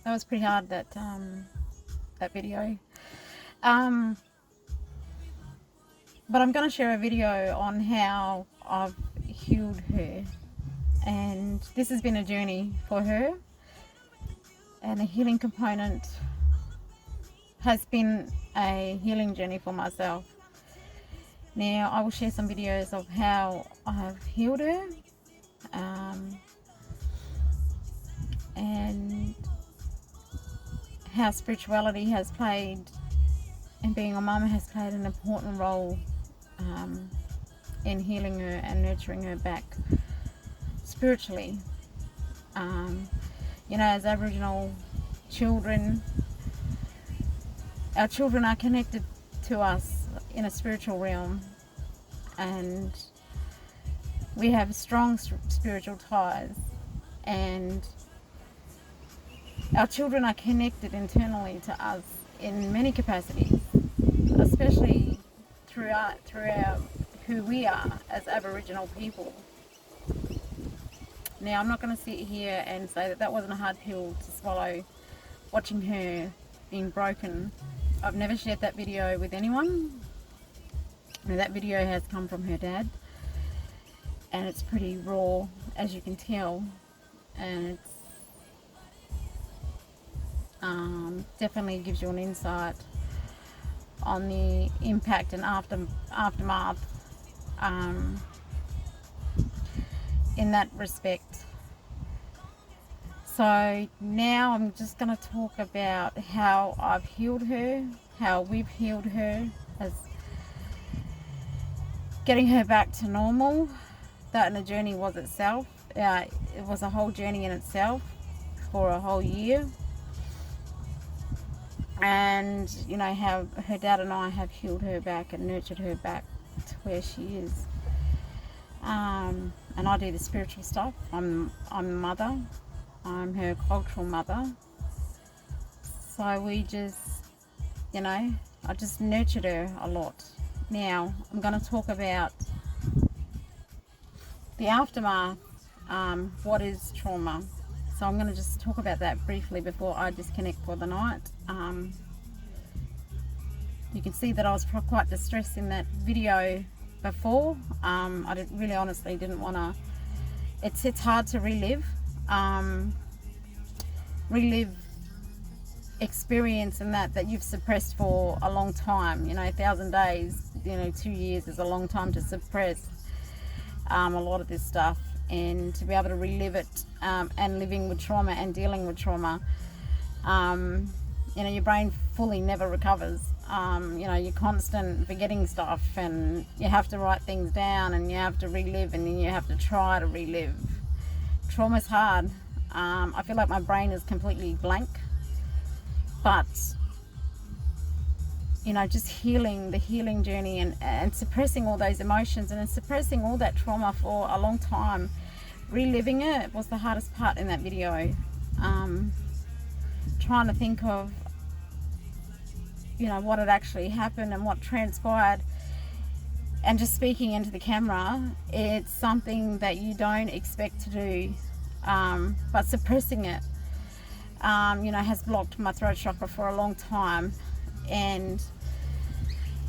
That was pretty hard, that video. But I'm going to share a video on how I've healed her, and this has been a journey for her, and a healing component has been a healing journey for myself. Now I will share some videos of how I've healed her, and how spirituality has played, and being a mum has played an important role in healing her and nurturing her back spiritually. As Aboriginal children, our children are connected to us in a spiritual realm, and we have strong spiritual ties, and our children are connected internally to us in many capacities, especially throughout who we are as Aboriginal people. Now, I'm not going to sit here and say that wasn't a hard pill to swallow, watching her being broken. I've never shared that video with anyone. That video has come from her dad, and it's pretty raw, as you can tell, and it's definitely gives you an insight on the impact and aftermath in that respect. So now I'm just going to talk about how I've healed her, how we've healed her, as getting her back to normal. That in a journey was itself. It was a whole journey in itself for a whole year. And how her dad and I have healed her back and nurtured her back to where she is. And I do the spiritual stuff. I'm a mother. I'm her cultural mother. So we just, I just nurtured her a lot. Now I'm going to talk about the aftermath. What is trauma? So I'm going to just talk about that briefly before I disconnect for the night. You can see that I was quite distressed in that video before. I honestly didn't want to. It's hard to relive experience in that you've suppressed for a long time. 1,000 days, 2 years is a long time to suppress a lot of this stuff, and to be able to relive it, and living with trauma and dealing with trauma, your brain fully never recovers. You're constant forgetting stuff, and you have to write things down, and you have to relive, and then you have to try to relive. Trauma's hard. I feel like my brain is completely blank, but just healing, the healing journey, and suppressing all those emotions and suppressing all that trauma for a long time, reliving it was the hardest part in that video. Trying to think of what had actually happened and what transpired, and just speaking into the camera, it's something that you don't expect to do, but suppressing it has blocked my throat chakra for a long time. And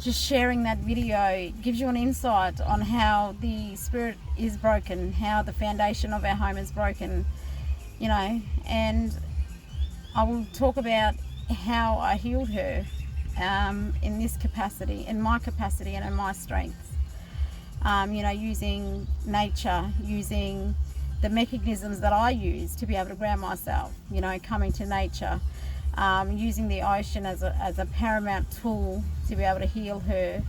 just sharing that video gives you an insight on how the spirit is broken, how the foundation of our home is broken, and I will talk about how I healed her in this capacity, in my capacity and in my strengths, using nature, using the mechanisms that I use to be able to ground myself, coming to nature, using the ocean as a paramount tool to be able to heal her,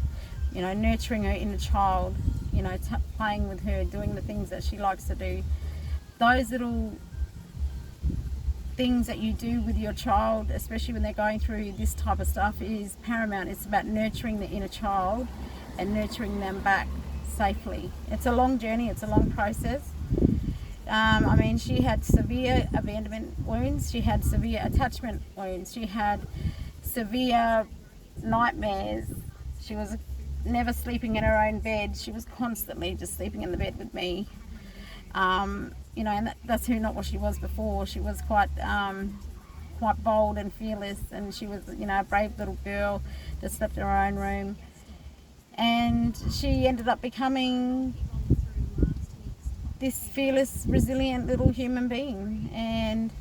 nurturing her inner child, playing with her, doing the things that she likes to do. Those little things that you do with your child, especially when they're going through this type of stuff, is paramount. It's about nurturing the inner child and nurturing them back safely. It's a long journey, it's a long process. She had severe abandonment wounds, she had severe attachment wounds, she had severe nightmares, she was never sleeping in her own bed, she was constantly just sleeping in the bed with me. And that's not what she was before. She was quite quite bold and fearless, and she was, you know, a brave little girl that slept in her own room. And she ended up becoming this fearless, resilient little human being. And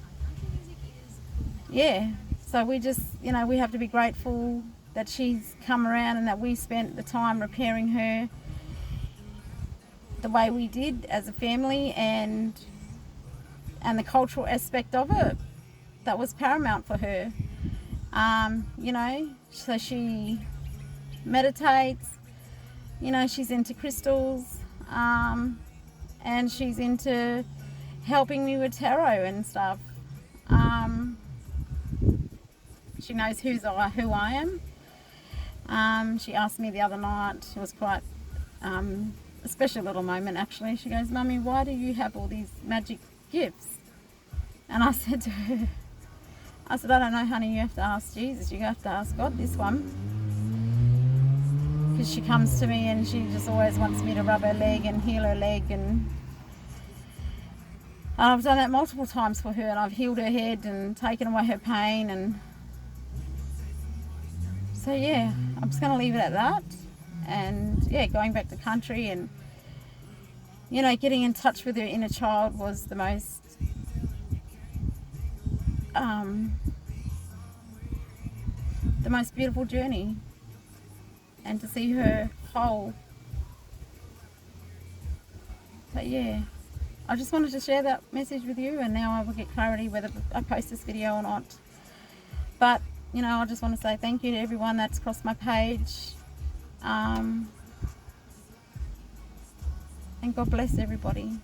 yeah, so we just, you know, we have to be grateful that she's come around and that we spent the time repairing her the way we did as a family, and the cultural aspect of it, that was paramount for her. You know, so she meditates, you know, she's into crystals, and she's into helping me with tarot and stuff. She knows who I am. She asked me the other night, it was quite a special little moment actually. She goes, "Mummy, why do you have all these magic gifts?" And I said to her, I said, "I don't know, honey, you have to ask Jesus, you have to ask God this one." Because she comes to me and she just always wants me to rub her leg and heal her leg, and I've done that multiple times for her, and I've healed her head and taken away her pain. And so yeah, I'm just going to leave it at that. And yeah, going back to country and, you know, getting in touch with her inner child was the most beautiful journey, and to see her whole. But yeah, I just wanted to share that message with you, and now I will get clarity whether I post this video or not. But you know, I just want to say thank you to everyone that's crossed my page, and God bless everybody.